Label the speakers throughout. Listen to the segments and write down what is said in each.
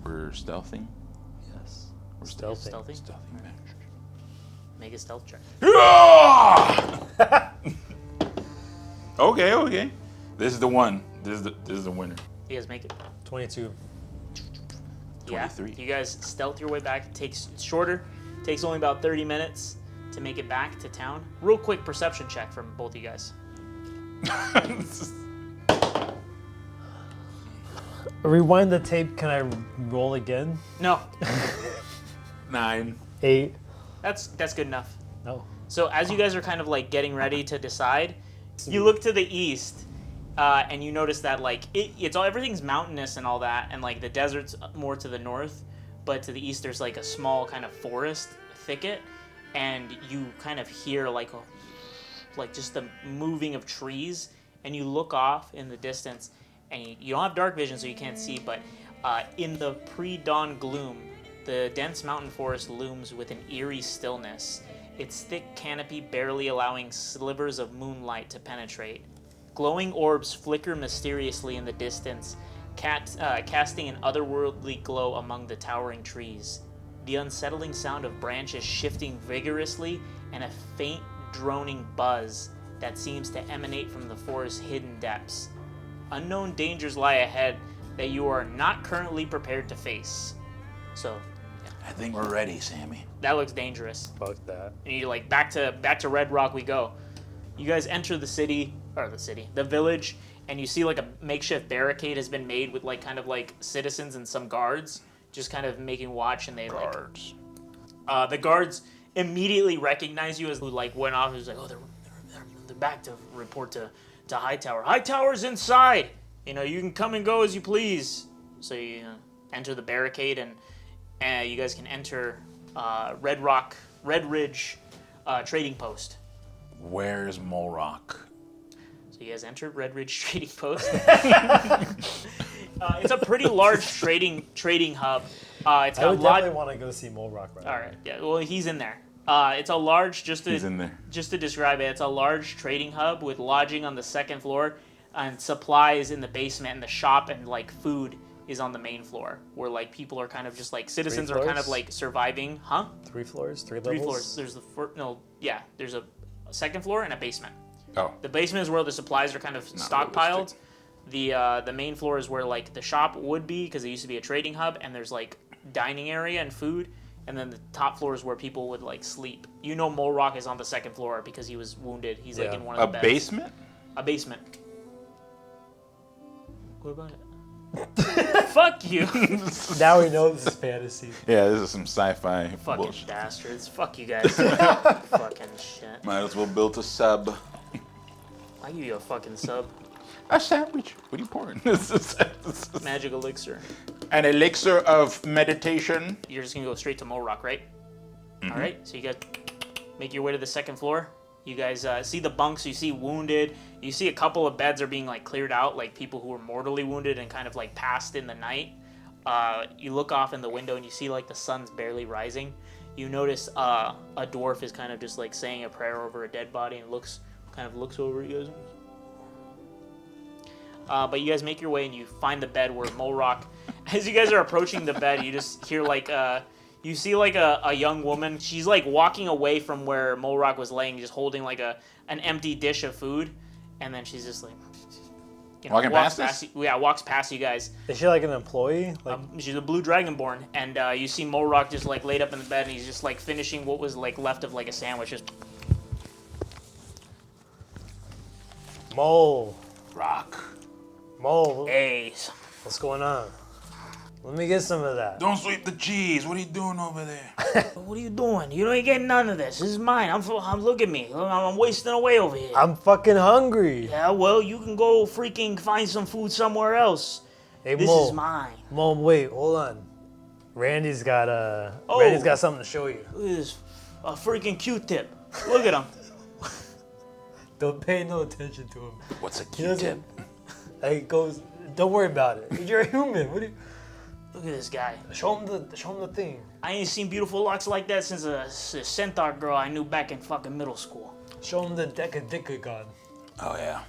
Speaker 1: We're stealthing?
Speaker 2: Yes.
Speaker 1: We're
Speaker 3: Stealthing.
Speaker 1: Stealthing.
Speaker 3: Make a stealth check.
Speaker 1: Okay. This is the one. This is the winner.
Speaker 3: You guys make it.
Speaker 2: 22.
Speaker 1: 23.
Speaker 3: Yeah. You guys stealth your way back. It takes shorter. Takes only about 30 minutes to make it back to town. Real quick perception check from both of you guys.
Speaker 2: Rewind the tape. Can I roll again?
Speaker 3: No,
Speaker 1: 9.
Speaker 2: 8.
Speaker 3: that's good enough.
Speaker 2: No.
Speaker 3: So as you guys are kind of like getting ready to decide, you look to the east, and you notice that like it's all everything's mountainous and all that, and like the desert's more to the north, but to the east there's like a small kind of forest thicket, and you kind of hear like just the moving of trees, and you look off in the distance, and you don't have dark vision so you can't see, but in the pre-dawn gloom, the dense mountain forest looms with an eerie stillness, its thick canopy barely allowing slivers of moonlight to penetrate. Glowing orbs flicker mysteriously in the distance, casting an otherworldly glow among the towering trees. The unsettling sound of branches shifting vigorously and a faint droning buzz that seems to emanate from the forest's hidden depths. Unknown dangers lie ahead that you are not currently prepared to face. So,
Speaker 1: I think we're ready, Sammy.
Speaker 3: that looks dangerous.
Speaker 2: Fuck that.
Speaker 3: And you like back to Red Rock we go. You guys enter the village, and you see like a makeshift barricade has been made with like kind of like citizens and some guards just kind of making watch, and they
Speaker 1: Guards.
Speaker 3: the guards immediately recognize you as who like went off. It was like, oh, they're back to report to Hightower. Hightower's inside. You know, you can come and go as you please. So you enter the barricade, and you guys can enter Red Ridge trading post.
Speaker 1: Where's Mole Rock?
Speaker 3: So you guys enter Red Ridge trading post. It's a pretty large trading hub. It's
Speaker 2: I
Speaker 3: got
Speaker 2: would definitely want to go see Mole Rock right now.
Speaker 3: All right. Yeah. Well, he's in there. It's a large.
Speaker 1: He's in there.
Speaker 3: Just to describe it, it's a large trading hub with lodging on the second floor, and supplies in the basement, and the shop and like food is on the main floor, where like people are kind of just like citizens are kind of like surviving. Huh?
Speaker 2: 3 floors? 3 levels?
Speaker 3: 3 floors. There's there's a second floor and a basement.
Speaker 1: Oh.
Speaker 3: The basement is where the supplies are kind of stockpiled. The main floor is where like the shop would be, because it used to be a trading hub, and there's like dining area and food, and then the top floor is where people would like sleep. You know, Mole Rock is on the second floor because he was wounded. He's like in one of the beds.
Speaker 1: Basement?
Speaker 3: A basement. What about it? Fuck you.
Speaker 2: Now we know this is fantasy.
Speaker 1: Yeah, this is some sci-fi
Speaker 3: Fucking
Speaker 1: bullshit.
Speaker 3: bastards. Fuck you guys. Fucking shit.
Speaker 1: Might as well build a sub.
Speaker 3: I'll give you a fucking sub.
Speaker 1: A sandwich. What are you pouring?
Speaker 3: Magic elixir.
Speaker 1: An elixir of meditation.
Speaker 3: You're just gonna go straight to Mole Rock, right?
Speaker 1: Mm-hmm.
Speaker 3: All right. So you guys make your way to the second floor. You guys see the bunks. You see wounded. You see a couple of beds are being like cleared out, like people who were mortally wounded and kind of like passed in the night. You look off in the window and you see like the sun's barely rising. You notice a dwarf is kind of just like saying a prayer over a dead body and looks over at you guys. But you guys make your way and you find the bed where Mole Rock. As you guys are approaching the bed, you just hear like you see like a young woman. She's like walking away from where Mole Rock was laying, just holding like an empty dish of food, and then she's just like
Speaker 1: Walking
Speaker 3: walks
Speaker 1: past us?
Speaker 3: you, yeah, walks past you guys.
Speaker 2: Is she like an employee? Like
Speaker 3: She's a blue dragonborn, and you see Mole Rock just like laid up in the bed, and he's just like finishing what was like left of like a sandwich. Just
Speaker 2: Mole.
Speaker 1: Rock.
Speaker 2: Mole.
Speaker 3: hey,
Speaker 2: What's going on? Let me get some of that.
Speaker 1: Don't sweep the cheese. What are you doing over there?
Speaker 3: what are you doing? You don't get none of this. This is mine. Look at me. I'm wasting away over here.
Speaker 2: I'm fucking hungry.
Speaker 3: Yeah, well, you can go freaking find some food somewhere else.
Speaker 2: Hey,
Speaker 3: This
Speaker 2: Mole.
Speaker 3: is mine.
Speaker 2: Mole, wait, hold on. Randy's got something to show you.
Speaker 3: Look at this, a freaking Q-tip. Look at him.
Speaker 2: Don't pay no attention to him.
Speaker 1: What's a
Speaker 2: He doesn't.
Speaker 1: Q-tip?
Speaker 2: He goes, don't worry about it. You're a human. What do you?
Speaker 3: Look at this guy.
Speaker 2: Show him the thing.
Speaker 3: I ain't seen beautiful locks like that since a centaur girl I knew back in fucking middle school.
Speaker 2: Show him the Deca god.
Speaker 1: Oh, yeah.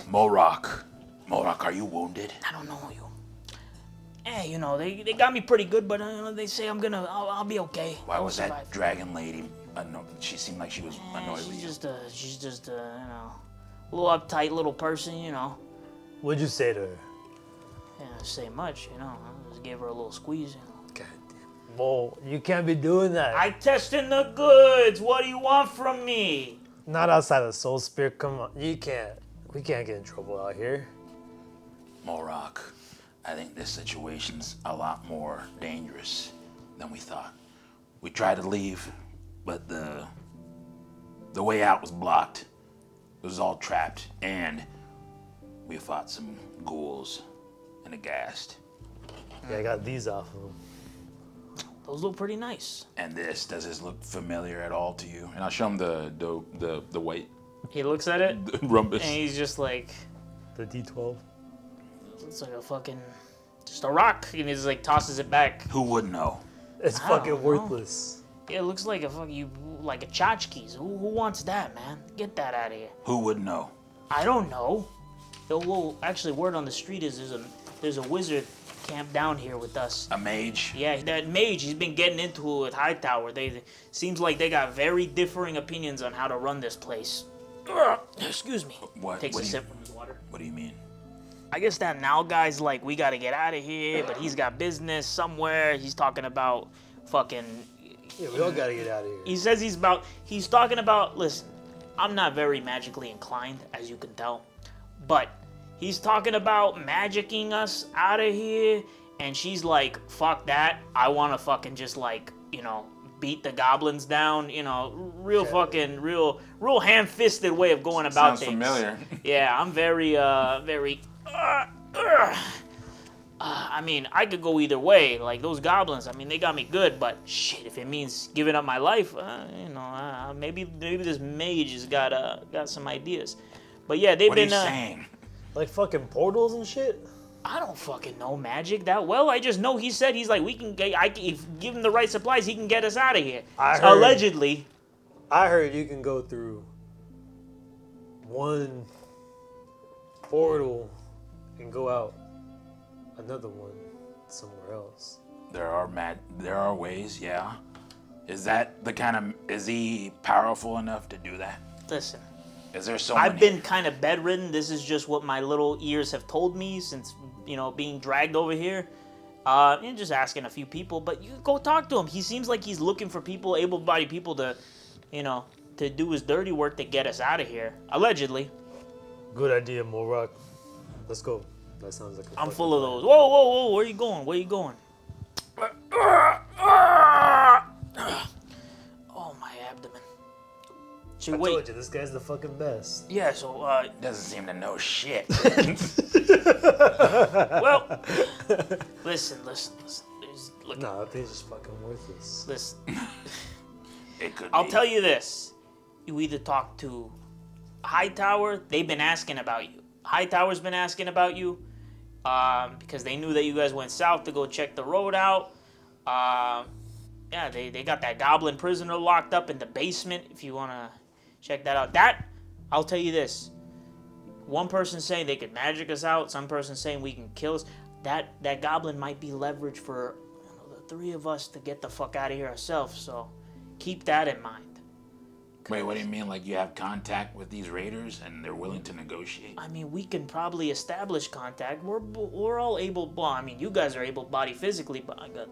Speaker 1: Mole Rock. Mole Rock, are you wounded?
Speaker 3: I don't know you. hey, you know, they got me pretty good, but they say I'll be okay.
Speaker 1: Why
Speaker 3: I'll
Speaker 1: was
Speaker 3: survive.
Speaker 1: that dragon lady annoyed? She seemed like she was annoyed with you.
Speaker 3: She's just you know, a little uptight little person, you know.
Speaker 2: What'd you say to her?
Speaker 3: Yeah, say much, you know. I just gave her a little squeeze, you know.
Speaker 2: God damn. Well, you can't be doing that.
Speaker 3: I testing the goods. What do you want from me?
Speaker 2: Not outside of Soul Spear. Come on, you can't. We can't get in trouble out here.
Speaker 1: Morok, I think this situation's a lot more dangerous than we thought. We tried to leave, but the way out was blocked. It was all trapped, and we fought some ghouls and a ghast.
Speaker 2: Yeah, I got these off of him.
Speaker 3: Those look pretty nice.
Speaker 1: And does this look familiar at all to you? And I'll show him the white
Speaker 3: He looks at it,
Speaker 1: rumpus.
Speaker 3: and he's just like,
Speaker 2: The D12.
Speaker 3: it's like a fucking, just a rock. And he just like tosses it back.
Speaker 1: Who would know?
Speaker 2: It's
Speaker 3: I don't
Speaker 2: fucking
Speaker 3: know.
Speaker 2: worthless.
Speaker 3: Yeah, it looks like like a tchotchkes. Who wants that, man? Get that out of here.
Speaker 1: Who would know?
Speaker 3: I don't know. Well, actually, word on the street is there's a wizard camped down here with us.
Speaker 1: A mage?
Speaker 3: Yeah, that mage, he's been getting into it with Hightower. Seems like they got very differing opinions on how to run this place. Ugh, excuse me.
Speaker 1: What?
Speaker 3: Takes
Speaker 1: What
Speaker 3: a
Speaker 1: do
Speaker 3: sip from his water.
Speaker 1: What do you mean?
Speaker 3: I guess that now guy's like, we gotta get out of here, but he's got business somewhere. He's talking about fucking.
Speaker 2: Yeah, we all gotta get out of here.
Speaker 3: He says he's talking about, listen, I'm not very magically inclined, as you can tell, but he's talking about magicking us out of here, and she's like, fuck that, I want to fucking just like, you know, beat the goblins down, you know, real fucking, real ham-fisted way of going about
Speaker 1: Sounds
Speaker 3: things.
Speaker 1: familiar.
Speaker 3: Yeah, I'm very, I mean, I could go either way. Like, those goblins, I mean, they got me good, but shit, if it means giving up my life, you know, maybe this mage has got some ideas. But yeah, they've
Speaker 1: What are
Speaker 3: been.
Speaker 1: you saying?
Speaker 2: Like fucking portals and shit?
Speaker 3: I don't fucking know magic that well. I just know he's like, we can get, if give him the right supplies, he can get us out of here.
Speaker 2: I heard-
Speaker 3: Allegedly.
Speaker 2: I heard you can go through one portal and go out another one somewhere else.
Speaker 1: There are ways, yeah. Is that the kind of, is he powerful enough to do that?
Speaker 3: Listen,
Speaker 1: Is there so
Speaker 3: I've
Speaker 1: many?
Speaker 3: been kind of bedridden. This is just what my little ears have told me since, you know, being dragged over here. And just asking a few people, but you go talk to him. He seems like he's looking for people, able-bodied people to, you know, to do his dirty work to get us out of here. Allegedly.
Speaker 2: Good idea, Morok. Let's go. That sounds like a
Speaker 3: I'm
Speaker 2: fucking
Speaker 3: full of
Speaker 2: plan.
Speaker 3: those. Whoa, whoa, whoa, where you going? Where you going? Oh, my abdomen. Should
Speaker 2: I
Speaker 3: we wait?
Speaker 2: told you, this guy's the fucking best.
Speaker 3: Yeah, so,
Speaker 1: Doesn't seem to know shit.
Speaker 3: well, listen. Look,
Speaker 2: Nah, they're just fucking worthless.
Speaker 3: listen.
Speaker 1: It could
Speaker 3: I'll
Speaker 1: be.
Speaker 3: tell you this. You either talk to Hightower, they've been asking about you. Hightower's been asking about you because they knew that you guys went south to go check the road out. Yeah, they got that goblin prisoner locked up in the basement if you want to check that out. That, I'll tell you this. One person saying they could magic us out. Some person saying we can kill us. That goblin might be leverage for, you know, the three of us to get the fuck out of here ourselves. So keep that in mind.
Speaker 1: Wait, what do you mean? Like you have contact with these raiders and they're willing to negotiate?
Speaker 3: I mean, we can probably establish contact. We're all able. Well, I mean, you guys are able-bodied physically, but I got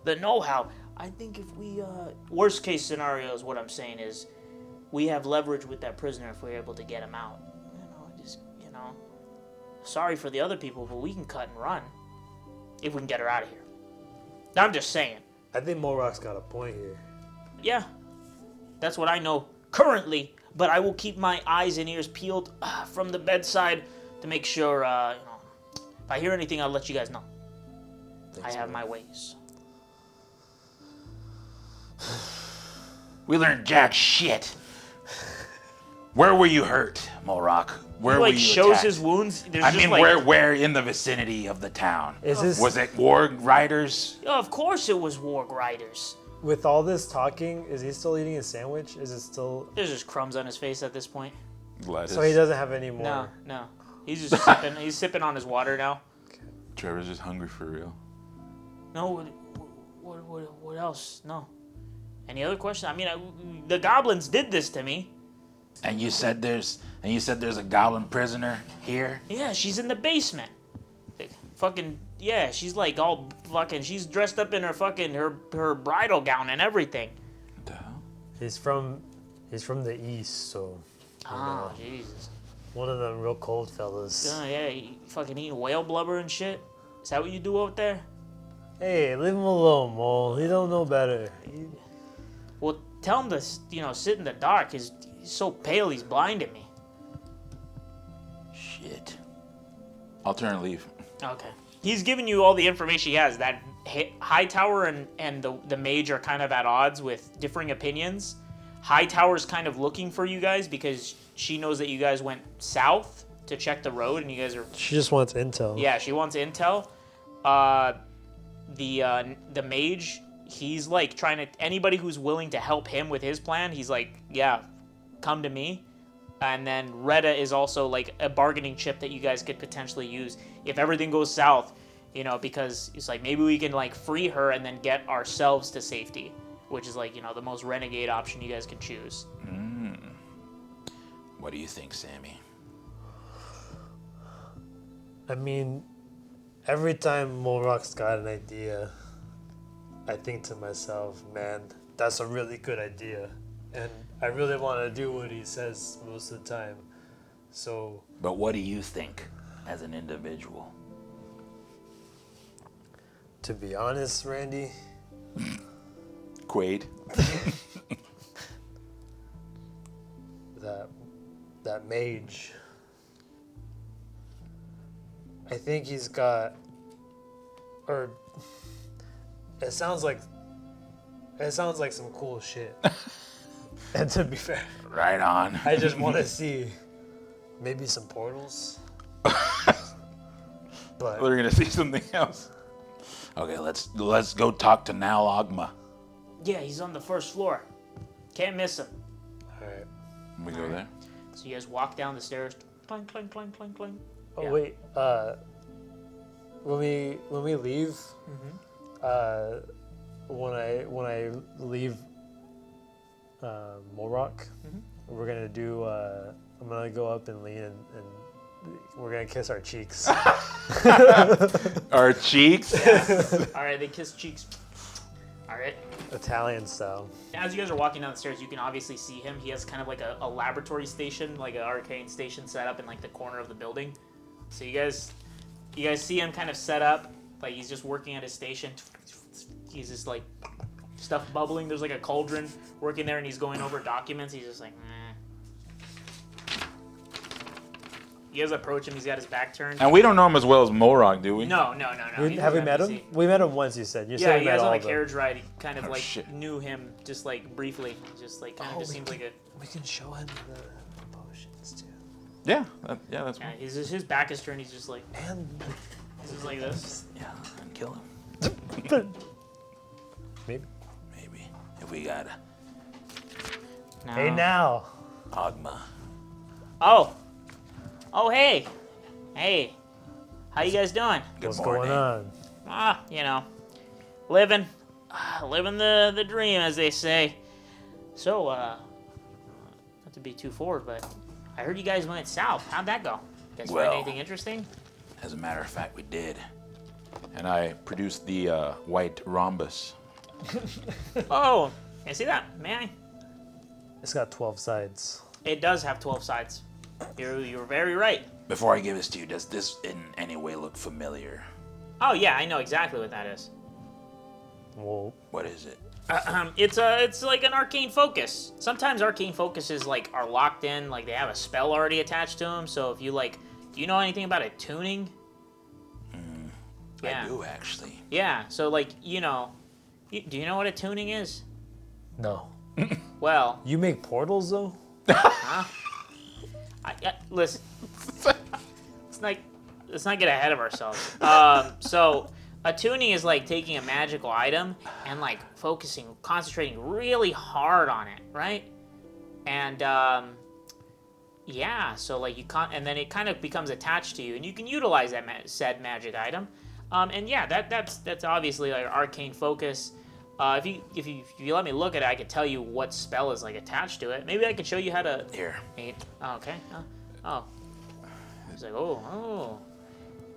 Speaker 3: the know-how. I think if we worst case scenario is what I'm saying is, we have leverage with that prisoner if we're able to get him out. You know. Sorry for the other people, but we can cut and run if we can get her out of here. I'm just saying.
Speaker 2: I think Morok's got a point here.
Speaker 3: Yeah, that's what I know currently, but I will keep my eyes and ears peeled from the bedside to make sure, you know, if I hear anything, I'll let you guys know.
Speaker 2: Thanks,
Speaker 3: I have
Speaker 2: man.
Speaker 3: my ways.
Speaker 1: We learned jack shit. Where were you hurt, Morok? Where
Speaker 3: He,
Speaker 1: were
Speaker 3: like,
Speaker 1: you
Speaker 3: shows
Speaker 1: attacked?
Speaker 3: his wounds. There's
Speaker 1: I
Speaker 3: just,
Speaker 1: mean,
Speaker 3: like,
Speaker 1: where in the vicinity of the town?
Speaker 2: Is this
Speaker 1: Was it war riders?
Speaker 3: Yeah, of course it was Warg Riders.
Speaker 2: with all this talking? Is he still eating his sandwich? Is it still?
Speaker 3: There's just crumbs on his face at this point.
Speaker 1: Lettuce.
Speaker 2: So he doesn't have any more.
Speaker 3: No. He's just sipping. He's sipping on his water now.
Speaker 1: Trevor's just hungry for real.
Speaker 3: No, what else? No. Any other questions? I mean, the goblins did this to me.
Speaker 1: And you said there's a goblin prisoner here?
Speaker 3: Yeah, she's in the basement. Fucking, yeah, she's like all fucking, she's dressed up in her fucking, her bridal gown and everything.
Speaker 1: What the hell?
Speaker 2: He's from the east, so.
Speaker 3: Oh, Jesus.
Speaker 2: One of them real cold fellas.
Speaker 3: Yeah, you fucking eating whale blubber and shit? Is that what you do out there?
Speaker 2: Hey, leave him alone, Mole. He don't know better.
Speaker 3: Well, tell him to, sit in the dark. He's so pale, he's blinding me.
Speaker 1: Shit. I'll turn and leave.
Speaker 3: Okay. He's giving you all the information he has. That Hightower and the mage are kind of at odds with differing opinions. Hightower's kind of looking for you guys because she knows that you guys went south to check the road and you guys are...
Speaker 2: She just wants intel.
Speaker 3: Yeah, she wants intel. The mage, he's like trying to... Anybody who's willing to help him with his plan, he's like, yeah, come to me. And then Retta is also like a bargaining chip that you guys could potentially use if everything goes south, because it's like maybe we can like free her and then get ourselves to safety, which is like, the most renegade option you guys can choose.
Speaker 1: What do you think, Sammy?
Speaker 2: I mean, every time Morok's got an idea, I think to myself, man, that's a really good idea. And I really want to do what he says most of the time. So...
Speaker 1: But what do you think as an individual?
Speaker 2: To be honest, Randy...
Speaker 1: Quaid?
Speaker 2: that mage... I think he's got... Or... It sounds like some cool shit. And to be fair,
Speaker 1: Right on.
Speaker 2: I just want to see maybe some portals. But
Speaker 1: We're gonna see something else. Okay, let's go talk to Nal Ogma.
Speaker 3: Yeah, he's on the first floor. Can't miss him.
Speaker 2: all right.
Speaker 1: We go there.
Speaker 3: So you guys walk down the stairs. Clang, clang, clang, clang, clang.
Speaker 2: Oh
Speaker 3: Yeah.
Speaker 2: wait, when we leave, when I leave Morok, we're gonna do. I'm gonna go up and lean and we're gonna kiss our cheeks.
Speaker 1: Our cheeks.
Speaker 3: All right, they kiss cheeks. All right.
Speaker 2: Italian style.
Speaker 3: As you guys are walking down the stairs, you can obviously see him. He has kind of like a laboratory station, like an arcane station set up in like the corner of the building. So you guys see him kind of set up, like he's just working at his station. He's just like stuff bubbling. There's like a cauldron working there, and he's going over documents. He's just like, You guys approach him. He's got his back turned.
Speaker 1: And we don't know him as well as Morog, do we?
Speaker 3: No.
Speaker 2: Have we met him? We met him once. You said. You said
Speaker 3: Yeah,
Speaker 2: we
Speaker 3: he
Speaker 2: met
Speaker 3: was
Speaker 2: all
Speaker 3: on a
Speaker 2: of them.
Speaker 3: carriage ride. He kind of
Speaker 1: Shit.
Speaker 3: knew him just like briefly. Just like kind of just seems like a.
Speaker 2: We can show him the potions too.
Speaker 1: Yeah, that's
Speaker 3: Yeah, his back is turned. He's just like.
Speaker 2: And
Speaker 3: He's just like this.
Speaker 1: yeah, and kill him.
Speaker 2: maybe.
Speaker 1: Maybe if we got
Speaker 3: No.
Speaker 2: Hey now.
Speaker 1: Ogma.
Speaker 3: Oh, hey. How you guys doing?
Speaker 1: Good
Speaker 2: What's
Speaker 1: morning.
Speaker 2: going on?
Speaker 3: Living the dream, as they say. So, not to be too forward, but I heard you guys went south. How'd that go? You guys
Speaker 1: Well-
Speaker 3: find anything interesting?
Speaker 1: As a matter of fact, we did. And I produced the white rhombus.
Speaker 3: Oh, can I see that? May I?
Speaker 2: It's got 12 sides.
Speaker 3: It does have 12 sides. You're very right.
Speaker 1: Before I give this to you, does this in any way look familiar?
Speaker 3: Oh yeah, I know exactly what that is.
Speaker 2: Well,
Speaker 1: What is it?
Speaker 3: It's like an arcane focus. Sometimes arcane focuses are locked in, like they have a spell already attached to them. So if you do you know anything about attuning? Yeah.
Speaker 1: I do actually.
Speaker 3: Yeah. So do you know what attuning is?
Speaker 2: no.
Speaker 3: Well,
Speaker 2: You make portals though?
Speaker 3: listen. Let's not get ahead of ourselves. So attuning is like taking a magical item and concentrating really hard on it, right? And yeah, so and then it kind of becomes attached to you, and you can utilize that said magic item. And yeah, that's obviously like arcane focus. If you let me look at it, I could tell you what spell is like attached to it. Maybe I could show you how to.
Speaker 1: Here.
Speaker 3: Oh, okay. Oh. He's like, oh,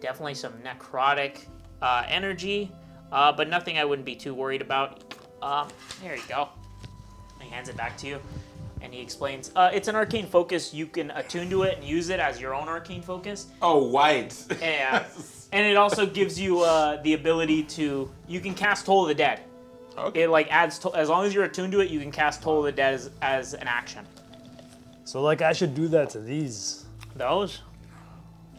Speaker 3: definitely some necrotic energy, but nothing I wouldn't be too worried about. There you go. He hands it back to you, and he explains, it's an arcane focus. You can attune to it and use it as your own arcane focus.
Speaker 4: Oh, white.
Speaker 3: Yeah. And it also gives you the ability to, you can cast Toll of the Dead.
Speaker 4: Okay.
Speaker 3: It like adds, as long as you're attuned to it, you can cast Toll of the Dead as an action.
Speaker 2: So like I should do that to these.
Speaker 3: Those?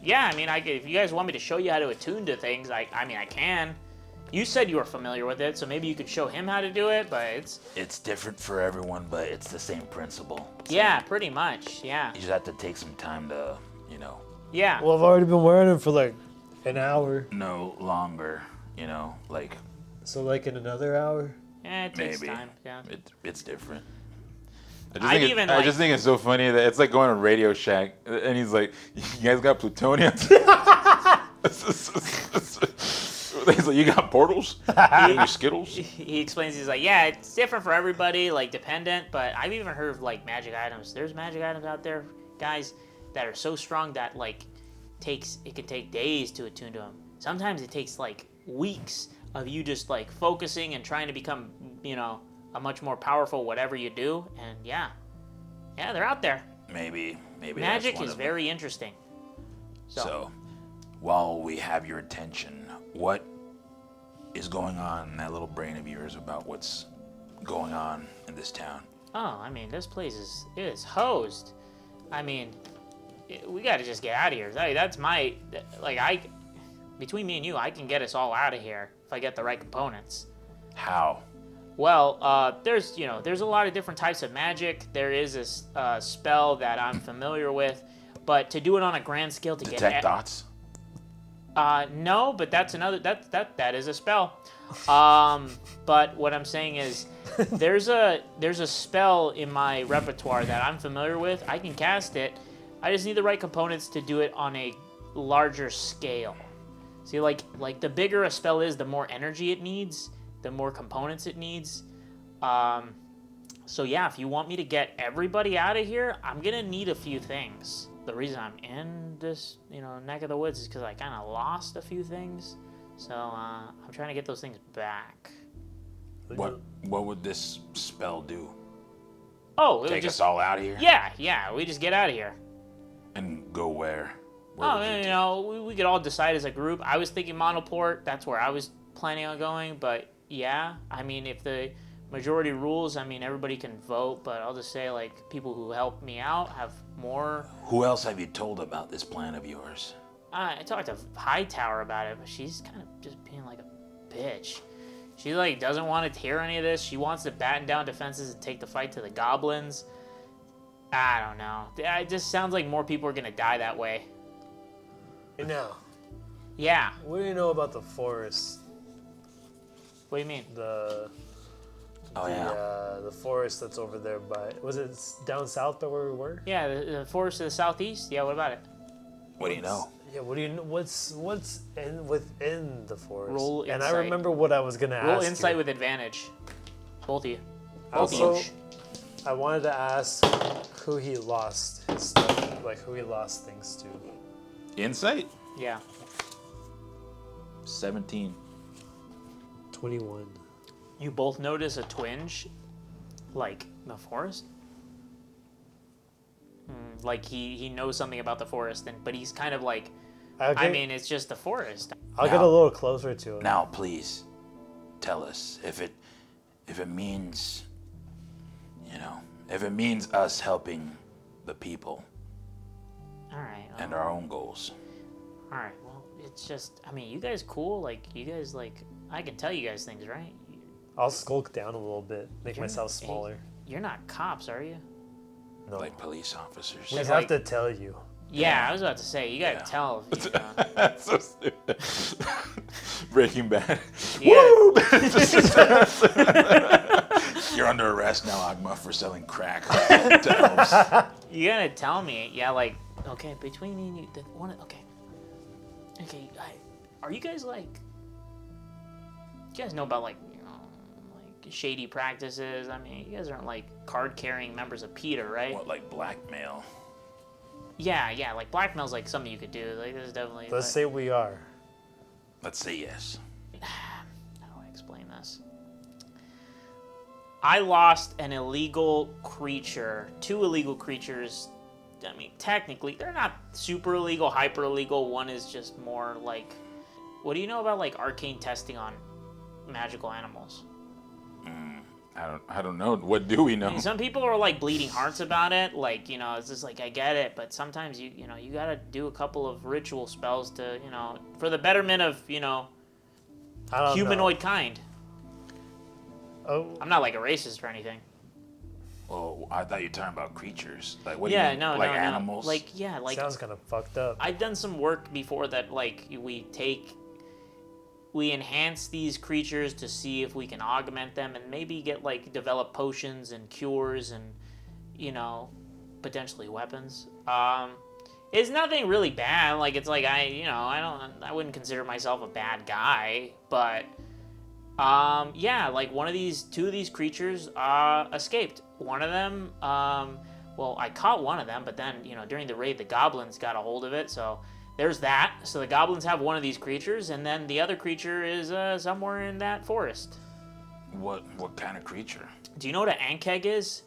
Speaker 3: Yeah, I mean, if you guys want me to show you how to attune to things, I can. You said you were familiar with it, so maybe you could show him how to do it, but
Speaker 1: It's different for everyone, but it's the same principle.
Speaker 3: yeah, pretty much, yeah.
Speaker 1: You just have to take some time to, you know,
Speaker 3: Yeah.
Speaker 2: Well, I've already been wearing them for like an hour.
Speaker 1: no longer, you know, like
Speaker 2: So like in another hour.
Speaker 3: Yeah, it takes
Speaker 1: maybe.
Speaker 3: time, yeah.
Speaker 1: It's different.
Speaker 4: I just think it's so funny that it's like going to Radio Shack, and he's like, "You guys got plutonium?" He's like, "You got portals? You got Skittles?"
Speaker 3: He explains, he's like, yeah, it's different for everybody, like dependent, but I've even heard of like magic items. There's magic items out there, guys, that are so strong that like it can take days to attune to them. Sometimes it takes like weeks of you just like focusing and trying to become, you know, a much more powerful whatever you do, and yeah, they're out there.
Speaker 1: Maybe
Speaker 3: Magic
Speaker 1: that's one
Speaker 3: is
Speaker 1: of them.
Speaker 3: very interesting.
Speaker 1: So, while we have your attention, what is going on in that little brain of yours about what's going on in this town?
Speaker 3: Oh, I mean, this place is hosed. I mean, we got to just get out of here. That's my, like, between me and you, I can get us all out of here if I get the right components.
Speaker 1: How?
Speaker 3: Well, there's a lot of different types of magic. There is a spell that I'm familiar with, but to do it on a grand scale to
Speaker 1: Detect thoughts?
Speaker 3: no, but that's another that is a spell. But what I'm saying is there's a spell in my repertoire that I'm familiar with. I can cast it. I just need the right components to do it on a larger scale. See, like the bigger a spell is, the more energy it needs, the more components it needs. So yeah, if you want me to get everybody out of here, I'm gonna need a few things. The reason I'm in this, neck of the woods is because I kind of lost a few things. So I'm trying to get those things back.
Speaker 1: What would this spell do?
Speaker 3: Oh,
Speaker 1: Take us all out of here?
Speaker 3: Yeah, we just get out of here.
Speaker 1: And go where?
Speaker 3: We could all decide as a group. I was thinking Monoport. That's where I was planning on going. But yeah, I mean, if the majority rules, I mean, everybody can vote. But I'll just say, like, people who help me out have more.
Speaker 1: Who else have you told about this plan of yours?
Speaker 3: I talked to Hightower about it, but she's kind of just being like a bitch. She, like, doesn't want to hear any of this. She wants to batten down defenses and take the fight to the goblins. I don't know. It just sounds like more people are going to die that way.
Speaker 2: Hey now,
Speaker 3: Yeah.
Speaker 2: what do you know about the forest?
Speaker 3: What do you mean?
Speaker 2: The forest that's over there by, was it down south by where we were?
Speaker 3: Yeah, the forest to the southeast. Yeah, what about it?
Speaker 1: What do you know?
Speaker 2: Yeah, what do you know? What's within the forest?
Speaker 3: Roll
Speaker 2: and I
Speaker 3: insight.
Speaker 2: remember what I was gonna ask.
Speaker 3: Roll insight
Speaker 2: you.
Speaker 3: with advantage. Both of you.
Speaker 2: Also,
Speaker 3: Both of you.
Speaker 2: I wanted to ask who he lost his stuff, like who he lost things to.
Speaker 4: Insight?
Speaker 3: Yeah.
Speaker 4: 17.
Speaker 2: 21.
Speaker 3: You both notice a twinge, like the forest. Like he knows something about the forest, but he's kind of like, I mean, it's just the forest.
Speaker 2: I'll get a little closer to it.
Speaker 1: Now, please, tell us if it means, if it means us helping the people
Speaker 3: All right.
Speaker 1: and our own goals.
Speaker 3: All right. Well, it's just, I mean, you guys cool? Like, you guys I can tell you guys things, right?
Speaker 2: I'll skulk down a little bit, make myself smaller.
Speaker 3: You're not cops, are you?
Speaker 2: No,
Speaker 1: Like police officers.
Speaker 2: we
Speaker 3: It's
Speaker 2: have
Speaker 3: like-
Speaker 2: to tell you.
Speaker 3: Yeah, I was about to say, you gotta
Speaker 1: Yeah.
Speaker 3: tell. If you,
Speaker 4: That's so stupid. Breaking Bad.
Speaker 3: you
Speaker 1: You're under arrest now, Agma, for selling crack to elves.
Speaker 3: You gotta tell me, yeah, like, okay, between me and you, okay, are you guys like? You guys know about like shady practices? I mean, you guys aren't like card-carrying members of PETA, right?
Speaker 1: What, like blackmail?
Speaker 3: Yeah, like blackmail's like something you could do. Like there's definitely.
Speaker 2: Let's say we are.
Speaker 1: Let's say yes.
Speaker 3: How do I explain this? I lost an illegal creature, 2 illegal creatures. I mean, technically, they're not super illegal, hyper illegal. One is just more like, what do you know about like arcane testing on magical animals?
Speaker 4: I don't know. What do we know?
Speaker 3: I mean, some people are like bleeding hearts about it. Like, you know, it's just like, I get it, but sometimes you gotta do a couple of ritual spells to, for the betterment of, humanoid kind.
Speaker 2: Oh.
Speaker 3: I'm not like a racist or anything.
Speaker 1: Well, I thought you were talking about creatures. Like, what
Speaker 3: Yeah,
Speaker 1: do you mean?
Speaker 3: no,
Speaker 1: like
Speaker 3: no,
Speaker 1: animals?
Speaker 3: no. Like, yeah, like
Speaker 2: Sounds kind of fucked up.
Speaker 3: I've done some work before that, like, we enhance these creatures to see if we can augment them and maybe get, like, develop potions and cures and, potentially weapons. It's nothing really bad. Like, it's like, I wouldn't consider myself a bad guy, but, yeah, like, 2 of these creatures, escaped. One of them, well, I caught one of them, but then, during the raid, the goblins got a hold of it, so there's that. So the goblins have one of these creatures, and then the other creature is somewhere in that forest.
Speaker 1: What kind of creature?
Speaker 3: Do you know what an ankeg is?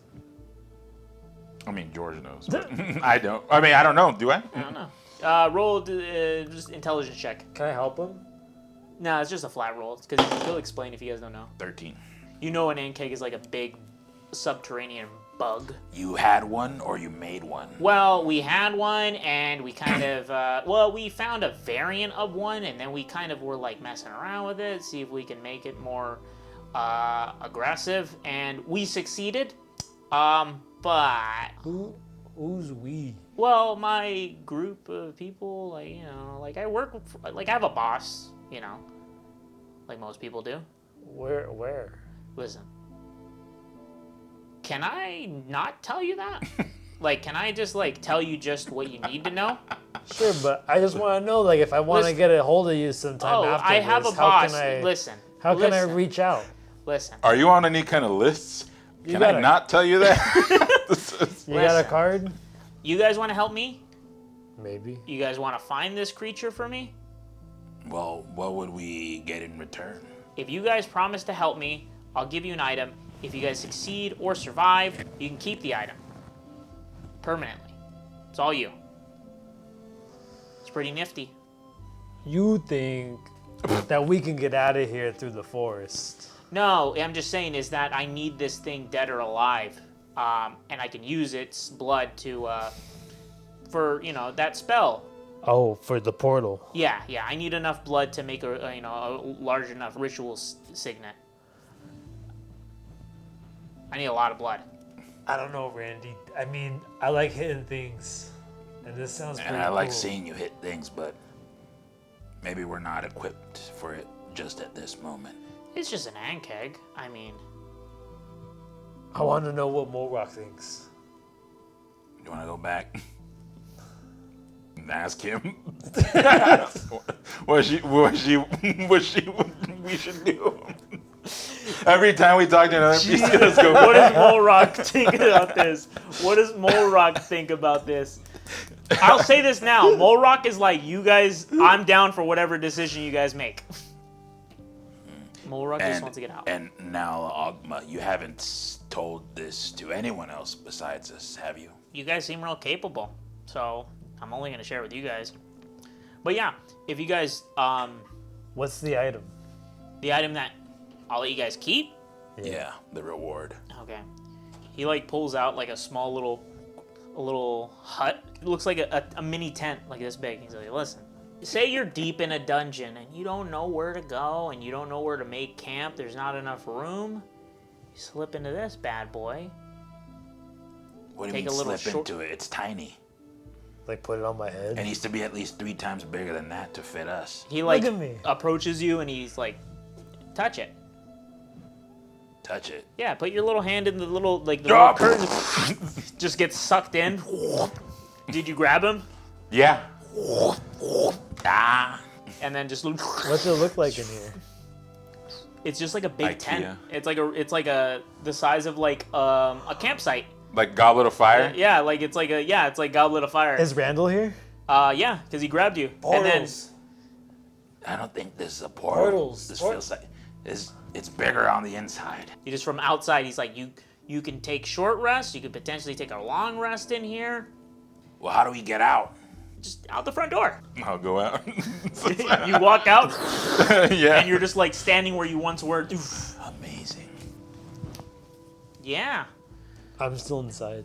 Speaker 4: I mean, George knows. But I don't. I mean, I don't know. Do I?
Speaker 3: I don't know. Roll just intelligence check.
Speaker 2: Can I help him?
Speaker 3: No, it's just a flat roll. It's because he'll explain if you guys don't know.
Speaker 1: 13.
Speaker 3: You know an ankeg is like a big subterranean bug.
Speaker 1: You had one or you made one?
Speaker 3: Well, we had one, and we kind of, we found a variant of one, and then we kind of were, like, messing around with it, see if we can make it more aggressive, and we succeeded, but...
Speaker 2: Who's we?
Speaker 3: Well, my group of people, like, I work with, like, I have a boss, like most people do.
Speaker 2: Where?
Speaker 3: Listen. Can I not tell you that? Like, can I just, like, tell you just what you need to know?
Speaker 2: Sure, but I just want to know, like, if I want to get a hold of you sometime after
Speaker 3: I have
Speaker 2: this,
Speaker 3: a boss.
Speaker 2: Listen.
Speaker 3: How
Speaker 2: How can I reach out?
Speaker 3: Listen.
Speaker 4: Are you on any kind of lists? Can I not tell you that?
Speaker 2: You got a card?
Speaker 3: You guys want to help me?
Speaker 2: Maybe.
Speaker 3: You guys want to find this creature for me?
Speaker 1: Well, what would we get in return?
Speaker 3: If you guys promise to help me, I'll give you an item. If you guys succeed or survive, you can keep the item. Permanently. It's all you. It's pretty nifty.
Speaker 2: You think that we can get out of here through the forest?
Speaker 3: No, I'm just saying is that I need this thing dead or alive. And I can use its blood to, for, that spell.
Speaker 2: Oh, for the portal.
Speaker 3: Yeah, I need enough blood to make a large enough ritual signet. I need a lot of blood.
Speaker 2: I don't know, Randy. I mean, I like hitting things. And this sounds pretty
Speaker 1: And I like
Speaker 2: cool.
Speaker 1: seeing you hit things, but maybe we're not equipped for it just at this moment.
Speaker 3: It's just an ankeg. I mean...
Speaker 2: I want to know what Molrock thinks.
Speaker 1: You want to go back and ask him
Speaker 4: what we should do? Every time we talk to another piece, let's go.
Speaker 3: What does Molrock think about this? What does Molrock think about this? I'll say this now. Molrock is like, you guys, I'm down for whatever decision you guys make. Molrock just wants to get out.
Speaker 1: And now, Ogma, you haven't told this to anyone else besides us, have you?
Speaker 3: You guys seem real capable, so I'm only going to share it with you guys. But yeah, if you guys,
Speaker 2: What's the item?
Speaker 3: the item that I'll let you guys keep.
Speaker 1: Yeah, the reward.
Speaker 3: Okay. He like pulls out like a small little hut. It looks like a mini tent like this big. He's like, listen, say you're deep in a dungeon and you don't know where to go and you don't know where to make camp. There's not enough room. You slip into this bad boy.
Speaker 1: What do
Speaker 3: Take
Speaker 1: you mean
Speaker 3: a little
Speaker 1: slip into it? It's tiny.
Speaker 2: Like put it on my head?
Speaker 1: It needs to be at least 3 times bigger than that to fit us.
Speaker 3: He like
Speaker 2: Look at me.
Speaker 3: approaches you and he's like, touch it.
Speaker 1: Touch it.
Speaker 3: Yeah, put your little hand in the little little curtain. Just gets sucked in. Did you grab him?
Speaker 4: Yeah.
Speaker 3: and then just
Speaker 2: What's it look like in here?
Speaker 3: it's just like a big
Speaker 4: IKEA.
Speaker 3: tent. It's like the size of like a campsite.
Speaker 4: Like Goblet of Fire?
Speaker 3: Yeah, like it's like Goblet of Fire.
Speaker 2: Is Randyll here?
Speaker 3: Yeah, because he grabbed you.
Speaker 2: Portals.
Speaker 1: I don't think this is a portal.
Speaker 2: Portals.
Speaker 1: This feels like it's bigger on the inside.
Speaker 3: He just from outside. He's like, you can take short rest. You could potentially take a long rest in here.
Speaker 1: Well, how do we get out?
Speaker 3: Just out the front door.
Speaker 4: I'll go out.
Speaker 3: You walk out,
Speaker 4: Yeah.
Speaker 3: and you're just like standing where you once were.
Speaker 1: Amazing.
Speaker 3: Yeah.
Speaker 2: I'm still inside.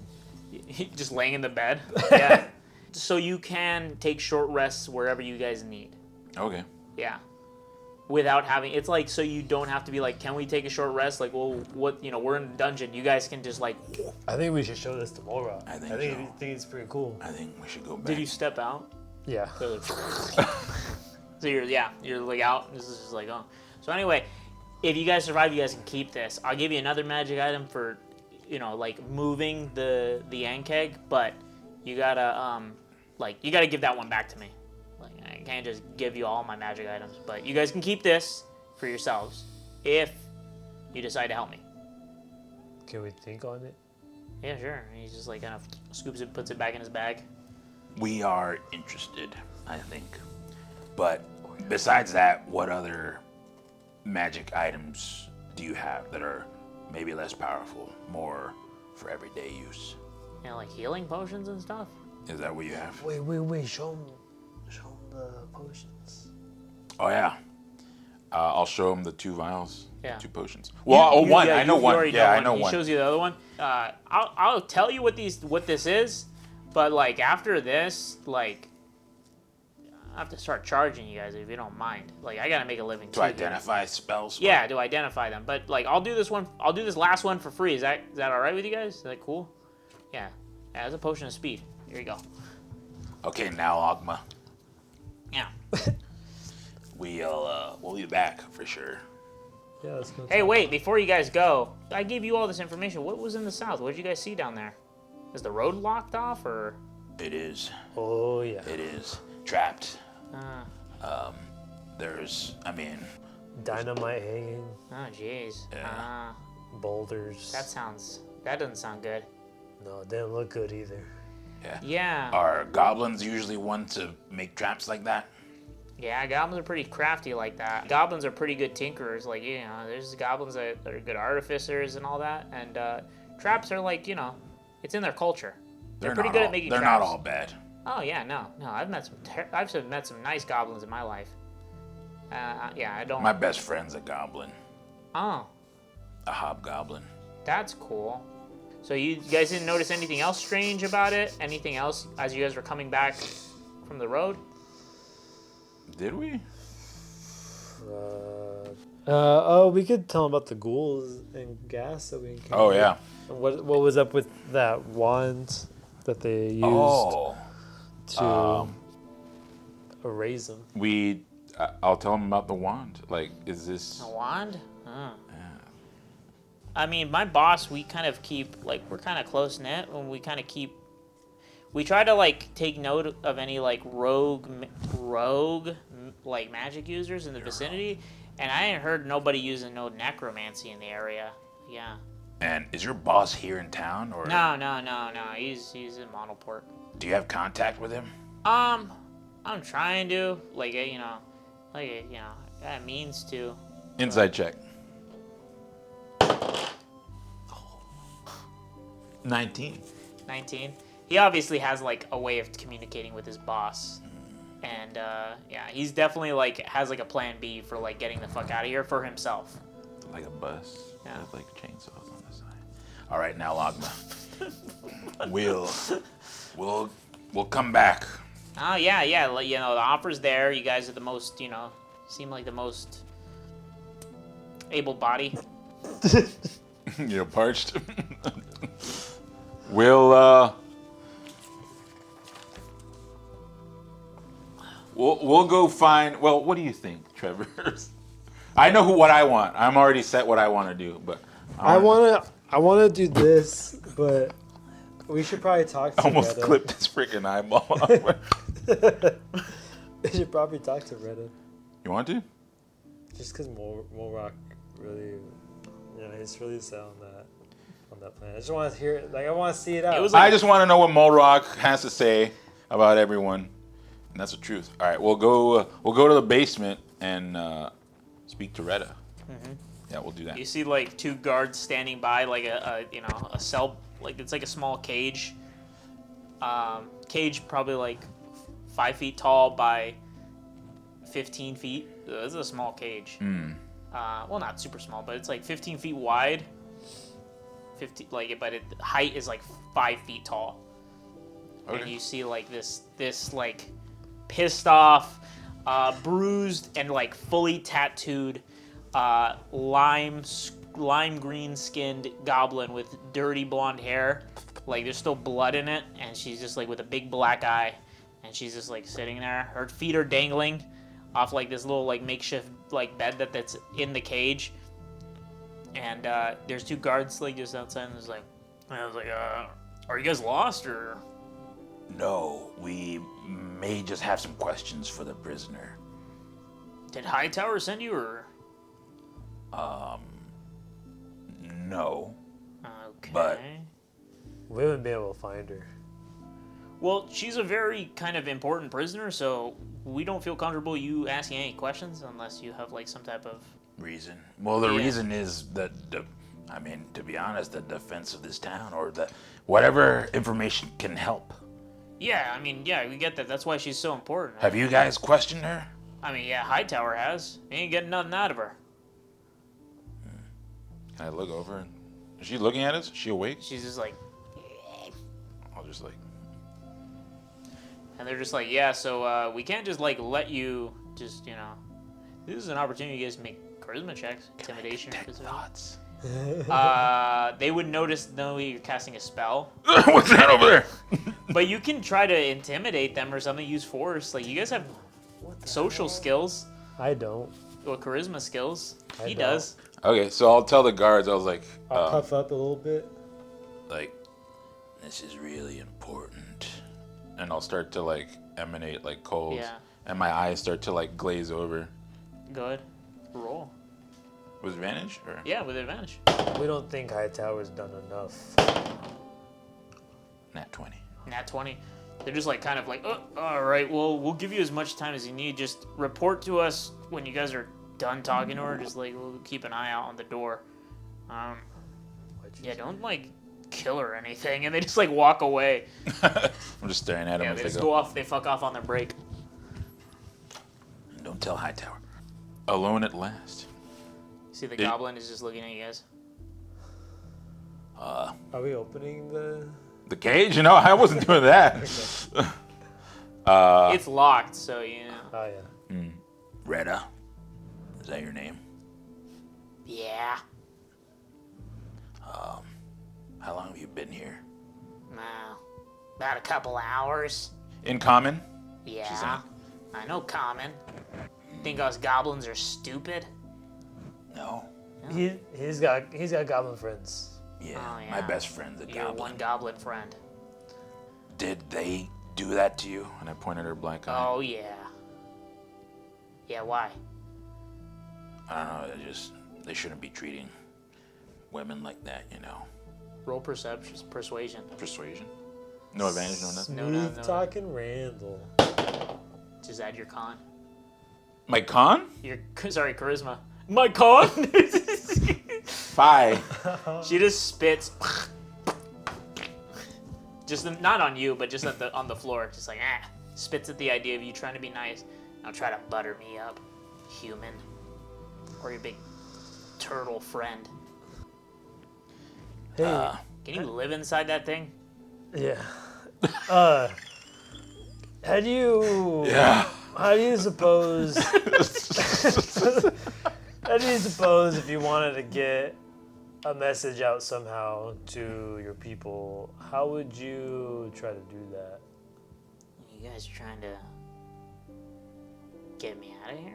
Speaker 3: Just laying in the bed. Yeah. So you can take short rests wherever you guys need.
Speaker 4: Okay.
Speaker 3: Yeah. Without having, it's like, so you don't have to be like, can we take a short rest? Like, well, what, we're in a dungeon. You guys can just like.
Speaker 2: I think we should show this to Mora.
Speaker 1: I think
Speaker 2: it's pretty cool.
Speaker 1: I think we should go back.
Speaker 3: Did you step out?
Speaker 2: Yeah.
Speaker 3: So you're like out. And this is just like, oh. So anyway, if you guys survive, you guys can keep this. I'll give you another magic item for, like moving the end keg, but you gotta you gotta give that one back to me. Like I can't just give you all my magic items, but you guys can keep this for yourselves if you decide to help me.
Speaker 2: Can we think on it?
Speaker 3: Yeah, sure. And he just like kind of scoops it, puts it back in his bag.
Speaker 1: We are interested, I think. But besides that, what other magic items do you have that are maybe less powerful, more for everyday use?
Speaker 3: Like healing potions and stuff.
Speaker 1: Is that what you have?
Speaker 2: Wait. Show him the potions.
Speaker 1: Oh, yeah.
Speaker 4: I'll show him the 2 vials.
Speaker 3: Yeah.
Speaker 4: 2 potions. Well, one.
Speaker 3: Yeah,
Speaker 4: I know
Speaker 3: you
Speaker 4: one.
Speaker 3: already
Speaker 4: Yeah, I
Speaker 3: one.
Speaker 4: know
Speaker 3: He
Speaker 4: one.
Speaker 3: shows you the other one. I'll tell you what this is, but like after this, like I have to start charging you guys if you don't mind. Like I gotta make a living
Speaker 1: To identify spells?
Speaker 3: Yeah, to identify them. But like I'll do this last one for free. Is that all right with you guys? Is that cool? Yeah. Yeah, it's a potion of speed. Here you go.
Speaker 1: Okay, now, Ogma.
Speaker 3: Yeah.
Speaker 1: We'll be back for sure.
Speaker 2: Yeah, let's go.
Speaker 3: Hey, wait, before you guys go, I gave you all this information. What was in the south? What did you guys see down there? Is the road locked off, or?
Speaker 1: It is.
Speaker 2: Oh, yeah.
Speaker 1: It is. Trapped. There's,
Speaker 2: Dynamite hanging,
Speaker 3: Oh, jeez.
Speaker 1: Yeah.
Speaker 2: boulders.
Speaker 3: That doesn't sound good.
Speaker 2: No, it didn't look good either.
Speaker 1: Yeah.
Speaker 3: Yeah.
Speaker 1: Are goblins usually one to make traps like that?
Speaker 3: Yeah, goblins are pretty crafty like that. Goblins are pretty good tinkerers. Like, there's goblins that are good artificers and all that. And traps are like, it's in their culture. They're pretty good at making traps.
Speaker 1: They're not all bad.
Speaker 3: Oh yeah, no. I've met some nice goblins in my life. Yeah, I don't.
Speaker 1: My best friend's a goblin.
Speaker 3: Oh,
Speaker 1: A hobgoblin.
Speaker 3: that's cool. So you guys didn't notice anything else strange about it? Anything else as you guys were coming back from the road?
Speaker 4: Did we?
Speaker 2: We could tell him about the ghouls and gas that we encountered.
Speaker 4: Oh, yeah.
Speaker 2: And what was up with that wand that they used to erase them?
Speaker 4: I'll tell him about the wand. Like, is this...
Speaker 3: A wand? Oh. I mean, my boss, we kind of keep, like, we're kind of close-knit, and we try to, like, take note of any, like, rogue, like, magic users in the vicinity, and I ain't heard nobody using no necromancy in the area. Yeah.
Speaker 1: And is your boss here in town, or?
Speaker 3: No. He's in Monoport.
Speaker 1: Do you have contact with him?
Speaker 3: I'm trying to, got means to.
Speaker 4: Inside check.
Speaker 1: 19.
Speaker 3: 19. He obviously has like a way of communicating with his boss, and he's definitely like has like a plan B for like getting the fuck out of here for himself.
Speaker 4: Like a bus.
Speaker 3: Yeah.
Speaker 4: With like chainsaws on the side.
Speaker 1: All right, now, Logma. We'll come back.
Speaker 3: Oh yeah. The offer's there. You guys are the most, seem like the most able-bodied.
Speaker 4: You're parched. We'll go find. Well, what do you think, Trevor? I know what I want. I'm already set what I want to do, but
Speaker 2: I wanna do this, but we should probably talk together.
Speaker 4: almost clipped his freaking eyeball off.
Speaker 2: They should probably talk to Retta.
Speaker 4: You want to?
Speaker 2: Just because Morok really, he's really set on that plan. I just want to hear it. Like, I want to see it out.
Speaker 3: It was like,
Speaker 4: I just want to know what Molrock has to say about everyone, and that's the truth. All right, we'll go to the basement and speak to Retta.
Speaker 3: Mm-hmm.
Speaker 4: Yeah, we'll do that.
Speaker 3: You see like 2 guards standing by, like a cell, like it's like a small cage. Cage probably like 5 feet tall by 15 feet. This is a small cage. Well, not super small, but it's like 15 feet wide. But height is like 5 feet tall.
Speaker 4: Okay.
Speaker 3: And you see like this like pissed off, bruised and like fully tattooed, lime green skinned goblin with dirty blonde hair. Like there's still blood in it, and she's just like with a big black eye, and she's just like sitting there. Her feet are dangling off like this little like makeshift like bed that's in the cage. And there's 2 guards like just outside, and I was like, are you guys lost or?
Speaker 1: No, we may just have some questions for the prisoner.
Speaker 3: Did Hightower send you or?
Speaker 1: No.
Speaker 3: Okay.
Speaker 1: But-
Speaker 2: We haven't been able to find her.
Speaker 3: Well, she's a very kind of important prisoner, so we don't feel comfortable you asking any questions unless you have like some type of
Speaker 1: Reason? Well, the
Speaker 3: Yeah.
Speaker 1: reason is that, to be honest, the defense of this town or whatever information can help.
Speaker 3: Yeah, we get that. That's why she's so important.
Speaker 1: Have you guys questioned her?
Speaker 3: Yeah, Hightower has. He ain't getting nothing out of her.
Speaker 4: Can I look over? Is she looking at us? Is she awake?
Speaker 3: She's just like,
Speaker 4: I'll just like.
Speaker 3: and they're just like, yeah, so we can't just like let you just, this is an opportunity you guys to make charisma checks, intimidation.
Speaker 1: Detect thoughts.
Speaker 3: They would know you're casting a spell,
Speaker 4: What's that over there?
Speaker 3: but you can try to intimidate them or something. Use force. Like you guys have social skills
Speaker 2: I don't.
Speaker 3: or charisma skills.
Speaker 2: I
Speaker 3: He
Speaker 2: don't.
Speaker 3: does.
Speaker 4: Okay, so I'll tell the guards. I was like,
Speaker 2: I'll puff up a little bit.
Speaker 1: Like, this is really important.
Speaker 4: and I'll start to like emanate like cold,
Speaker 3: Yeah.
Speaker 4: and my eyes start to like glaze over.
Speaker 3: Good. Roll.
Speaker 4: With advantage, or?
Speaker 3: Yeah, with advantage.
Speaker 2: We don't think Hightower's done enough.
Speaker 1: Nat 20.
Speaker 3: Nat 20. They're just like kind of like, oh, all right, well, we'll give you as much time as you need. Just report to us when you guys are done talking to her. Just like, we'll keep an eye out on the door. Yeah, don't like kill her or anything. And they just like walk away.
Speaker 4: I'm just staring at them
Speaker 3: Yeah,
Speaker 4: as
Speaker 3: they
Speaker 4: they
Speaker 3: just
Speaker 4: go.
Speaker 3: go off. They fuck off on their break.
Speaker 1: And don't tell Hightower.
Speaker 4: Alone at last.
Speaker 3: See, the goblin is just looking at you guys.
Speaker 2: Are we opening
Speaker 4: The cage? You know, I wasn't doing that.
Speaker 3: It's locked, so
Speaker 2: Oh, yeah.
Speaker 1: Retta. Is that your name?
Speaker 3: Yeah.
Speaker 1: How long have you been here?
Speaker 3: About a couple hours.
Speaker 4: In common.
Speaker 3: Yeah. I know common. Think us goblins are stupid?
Speaker 1: No.
Speaker 2: He's got goblin friends.
Speaker 1: Yeah,
Speaker 3: Oh, yeah.
Speaker 1: my best friend, the
Speaker 3: Your
Speaker 1: goblin.
Speaker 3: one goblin friend.
Speaker 1: Did they do that to you?
Speaker 4: And I pointed her black eye.
Speaker 3: Oh, yeah. Yeah, why?
Speaker 1: I don't know. They shouldn't be treating women like that, you know.
Speaker 3: Roll persuasion.
Speaker 4: Persuasion. No advantage, no nothing.
Speaker 2: Smooth
Speaker 3: no.
Speaker 2: talking Randall.
Speaker 3: Just add your con.
Speaker 4: My con?
Speaker 3: Sorry, charisma. My con?
Speaker 4: 5.
Speaker 3: She just spits. Just not on you, but just on the floor. Just like, spits at the idea of you trying to be nice. Now try to butter me up, human. Or your big turtle friend.
Speaker 2: Hey,
Speaker 3: Can you live inside that thing?
Speaker 2: yeah. How do you suppose? How do you suppose if you wanted to get a message out somehow to your people, how would you try to do that?
Speaker 3: You guys are trying to get me out of here?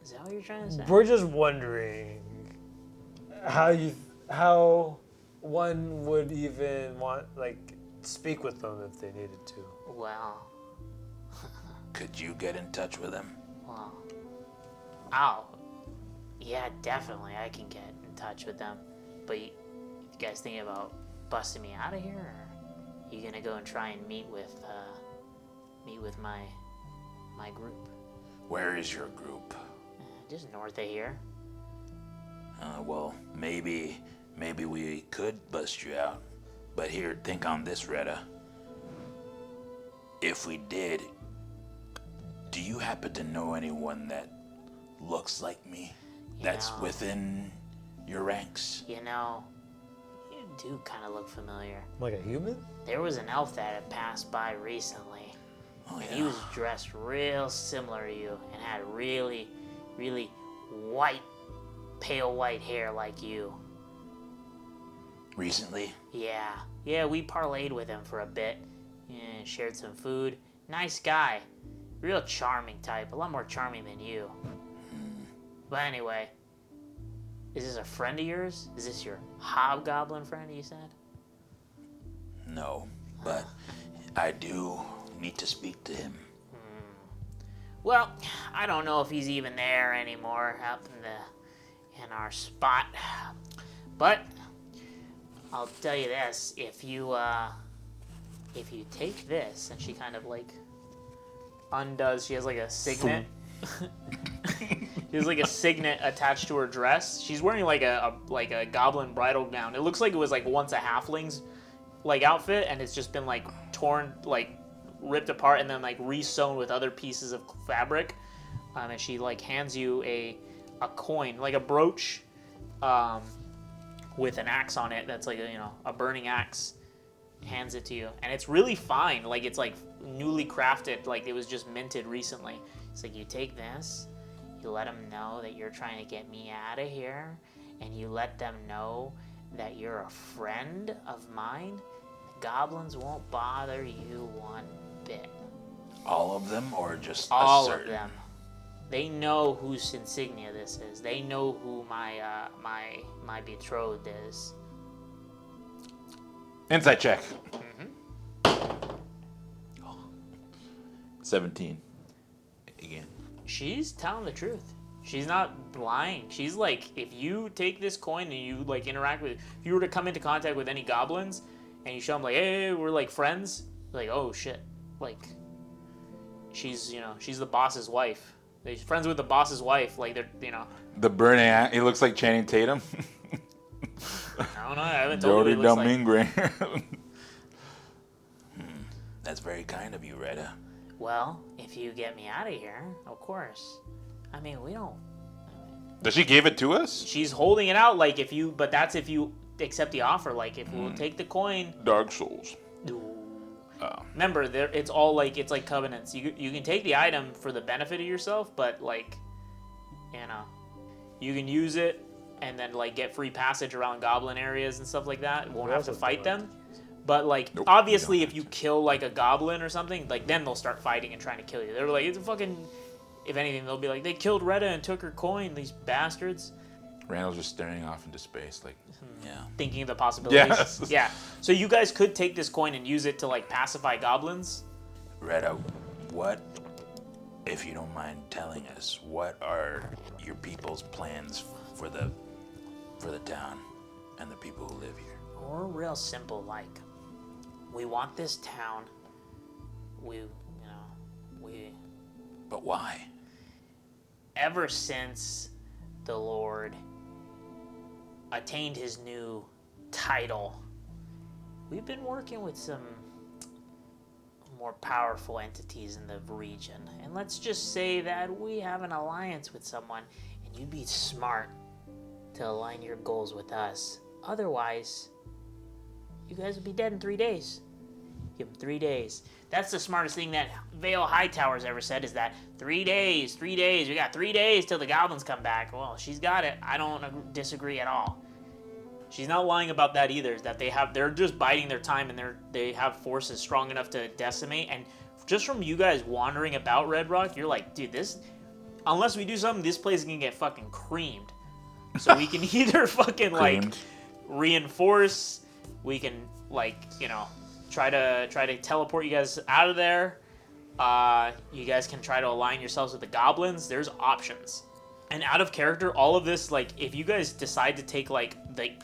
Speaker 3: Is that what you're trying to say?
Speaker 2: We're just wondering how one would even want speak with them if they needed to.
Speaker 3: Well,
Speaker 1: Could you get in touch with him?
Speaker 5: Well, oh, yeah, definitely. I can get in touch with them. But you guys thinking about busting me out of here, or you gonna go and try and meet with my group?
Speaker 1: Where is your group?
Speaker 5: Just north of here.
Speaker 1: Well, maybe we could bust you out. But here, think on this, Retta. If we did, do you happen to know anyone that looks like me? That's within your ranks?
Speaker 5: You do kind of look familiar.
Speaker 2: Like a human?
Speaker 5: There was an elf that had passed by recently.
Speaker 1: Oh,
Speaker 5: And he was dressed real similar to you and had really, really white, pale white hair like you.
Speaker 1: Recently?
Speaker 5: Yeah, we parlayed with him for a bit and shared some food. Nice guy. Real charming type, a lot more charming than you. But anyway, is this a friend of yours? Is this your hobgoblin friend, you said?
Speaker 1: No, but I do need to speak to him.
Speaker 5: Well, I don't know if he's even there anymore up in our spot. But I'll tell you this, if you take this, and she kind of like undoes, she has like a signet. She has like a signet attached to her dress. She's wearing like a goblin bridal gown. It looks like it was like once a halfling's like outfit, and it's just been like torn, like ripped apart, and then like re-sewn with other pieces of fabric. And she like hands you a coin, like a brooch, with an axe on it. That's like a burning axe. Hands it to you, and it's really fine. Like it's like newly crafted. Like it was just minted recently. It's like you take this, you let them know that you're trying to get me out of here, and you let them know that you're a friend of mine. The goblins won't bother you one bit.
Speaker 1: All of them, or just
Speaker 5: All
Speaker 1: a
Speaker 5: of
Speaker 1: certain?
Speaker 5: them. They know whose insignia this is. They know who my betrothed is.
Speaker 4: Insight check. 17. Again.
Speaker 5: She's telling the truth. She's not lying. She's like, if you take this coin and you like interact with, if you were to come into contact with any goblins and you show them like, hey, we're like friends, like, oh shit, like, she's the boss's wife. They're friends with the boss's wife. Like they're
Speaker 4: The burning. He looks like Channing Tatum.
Speaker 5: I don't know. I haven't told you what he looks like.
Speaker 1: That's very kind of you, Retta.
Speaker 5: Well, if you get me out of here, of course. I mean, we don't.
Speaker 4: Does she give it to us?
Speaker 5: She's holding it out like but that's if you accept the offer. Like if we'll take the coin.
Speaker 4: Dark Souls. Oh.
Speaker 5: Remember, it's all like it's like covenants. You can take the item for the benefit of yourself, but like, you can use it and then like get free passage around goblin areas and stuff like that. Won't have to fight them. But like, obviously, if you kill like a goblin or something, like then they'll start fighting and trying to kill you. They're like, it's a fucking. If anything, they'll be like, they killed Retta and took her coin. These bastards.
Speaker 4: Randall's just staring off into space, like.
Speaker 1: Yeah.
Speaker 5: Thinking of the possibilities.
Speaker 4: Yes.
Speaker 5: Yeah. So you guys could take this coin and use it to like pacify goblins.
Speaker 1: Retta, what, if you don't mind telling us, what are your people's plans for the town and the people who live here?
Speaker 5: We're real simple, like, we want this town.
Speaker 1: But why?
Speaker 5: Ever since the Lord attained his new title, we've been working with some more powerful entities in the region. And let's just say that we have an alliance with someone, and you'd be smart to align your goals with us. Otherwise, you guys would be dead in 3 days. Give them 3 days. That's the smartest thing that Vale Hightower's ever said, is that 3 days, 3 days. We got 3 days till the goblins come back. Well, she's got it. I don't disagree at all.
Speaker 3: She's not lying about that either. Is that they're just biding their time, and they have forces strong enough to decimate. And just from you guys wandering about Red Rock, you're like, dude, unless we do something, this place is gonna get fucking creamed. So we can either fucking like reinforce, we can like try to teleport you guys out of there, You guys can try to align yourselves with the goblins. There's options. And out of character, all of this, like, if you guys decide to take, like, the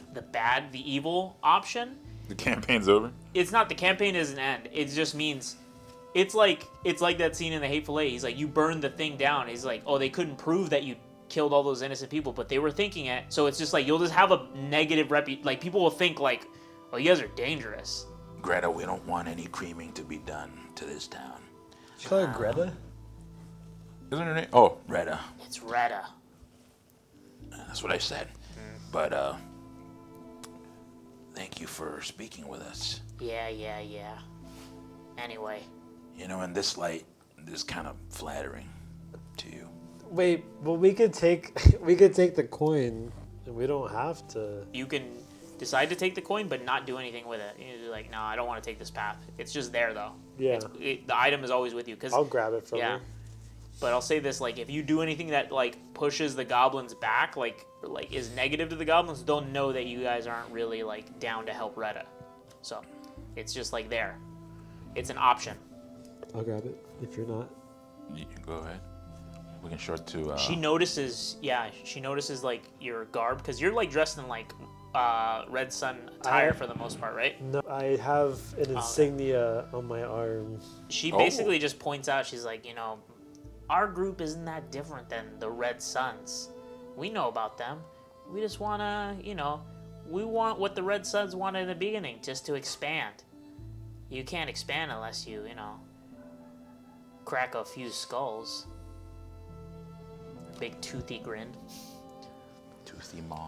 Speaker 3: evil option,
Speaker 4: The campaign's over.
Speaker 3: it's not, the campaign doesn't end. It just means, it's like that scene in The Hateful Eight. He's like, you burned the thing down. He's like, oh, they couldn't prove that you killed all those innocent people, but they were thinking it. So it's just like, you'll just have a negative like, people will think like, oh, you guys are dangerous.
Speaker 1: Greta, we don't want any creaming to be done to this town.
Speaker 2: You call her Greta?
Speaker 4: Isn't her name? Oh,
Speaker 1: Retta,
Speaker 5: It's Retta.
Speaker 1: that's what I said. But thank you for speaking with us.
Speaker 5: Yeah. Anyway,
Speaker 1: You know, in this light, this is kind of flattering to you.
Speaker 2: Wait, but we could take the coin, and we don't have to.
Speaker 3: You can decide to take the coin, but not do anything with it. You're like, no, I don't want to take this path. It's just there, though.
Speaker 2: Yeah.
Speaker 3: The item is always with you.
Speaker 2: I'll grab it from
Speaker 3: Yeah.
Speaker 2: her.
Speaker 3: But I'll say this, like, if you do anything that, like, pushes the goblins back, like is negative to the goblins, they'll know that you guys aren't really, like, down to help Retta. So, it's just, like, there. It's an option.
Speaker 2: I'll grab it if you're not.
Speaker 4: you can go ahead. We can short to.
Speaker 3: She notices, like, your garb, because you're, like, dressed in, like, Red Sun attire for the most part, right?
Speaker 2: No, I have an insignia on my arm.
Speaker 3: She basically just points out, she's like, you know,
Speaker 5: our group isn't that different than the Red Suns. We know about them. We just wanna, we want what the Red Suns wanted in the beginning, just to expand. You can't expand unless you, crack a few skulls. Big toothy grin.
Speaker 1: Toothy Maw.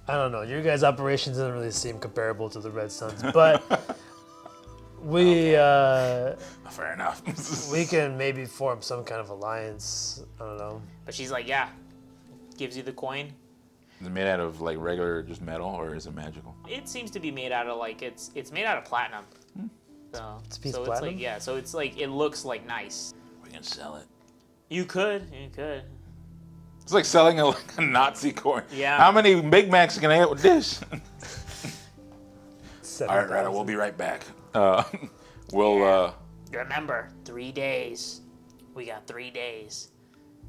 Speaker 2: I don't know. Your guys' operations doesn't really seem comparable to the Red Suns, but we
Speaker 1: Fair enough.
Speaker 2: we can maybe form some kind of alliance. I don't know.
Speaker 3: but she's like, yeah, gives you the coin.
Speaker 4: Is it made out of like regular just metal, or is it magical?
Speaker 3: It seems to be made out of, like, it's made out of platinum. So,
Speaker 2: It's a piece
Speaker 3: so
Speaker 2: of
Speaker 3: it's
Speaker 2: platinum?
Speaker 3: like, yeah, so it's like, it looks like nice.
Speaker 1: We can sell it.
Speaker 3: You could.
Speaker 4: It's like selling a Nazi coin.
Speaker 3: Yeah.
Speaker 4: How many Big Macs can I get with this?
Speaker 1: All right, Retta, we'll be right back.
Speaker 4: We'll.
Speaker 5: Remember, 3 days. We got 3 days.